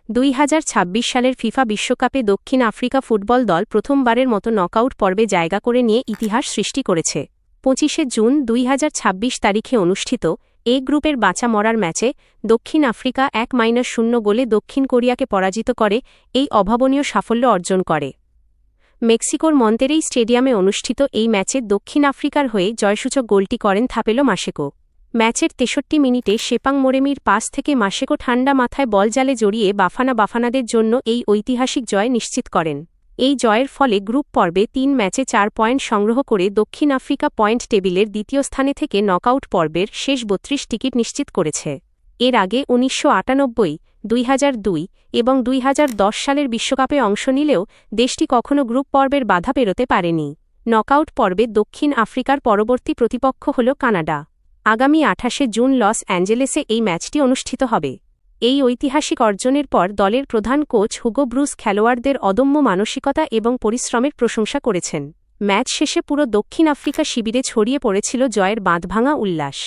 2026 সালের ফিফা বিশ্বকাপে দক্ষিণ আফ্রিকা ফুটবল দল প্রথমবারের মতো নকআউট পর্বে জায়গা করে নিয়ে ইতিহাস সৃষ্টি করেছে। 25 জুন 2026 তারিখে অনুষ্ঠিত এ গ্রুপের বাঁচা মরার ম্যাচে দক্ষিণ আফ্রিকা 1-0 গোলে দক্ষিণ কোরিয়াকে পরাজিত করে এই অভাবনীয় সাফল্য অর্জন করে। মেক্সিকোর মন্তেরেই স্টেডিয়ামে অনুষ্ঠিত এই ম্যাচে দক্ষিণ আফ্রিকার হয়ে জয়সূচক গোলটি করেন থাপেলো মাসেকো। ম্যাচের 63 মিনিটে সেপাং মোরেমির পাস থেকে মাসেকো ঠান্ডা মাথায় বল জালে জড়িয়ে বাফানাদের জন্য এই ঐতিহাসিক জয় নিশ্চিত করেন। এই জয়ের ফলে গ্রুপ পর্বে 3 ম্যাচে 4 পয়েন্ট সংগ্রহ করে দক্ষিণ আফ্রিকা পয়েন্ট টেবিলের দ্বিতীয় স্থানে থেকে নকআউট পর্বের শেষ 32 টিকিট নিশ্চিত করেছে। এর আগে 1998, 2002 এবং 2010 সালের বিশ্বকাপে অংশ নিলেও দেশটি কখনো গ্রুপ পর্বের বাধা পেরোতে পারেনি। নকআউট পর্বে দক্ষিণ আফ্রিকার পরবর্তী প্রতিপক্ষ হল কানাডা। আগামী 28 জুন লস অ্যাঞ্জেলেসে এই ম্যাচটি অনুষ্ঠিত হবে। এই ঐতিহাসিক অর্জনের পর দলের প্রধান কোচ হুগো ব্রুস খেলোয়াড়দের অদম্য মানসিকতা এবং পরিশ্রমের প্রশংসা করেছেন। ম্যাচ শেষে পুরো দক্ষিণ আফ্রিকা শিবিরে ছড়িয়ে পড়েছিল জয়ের বাঁধভাঙা উল্লাস।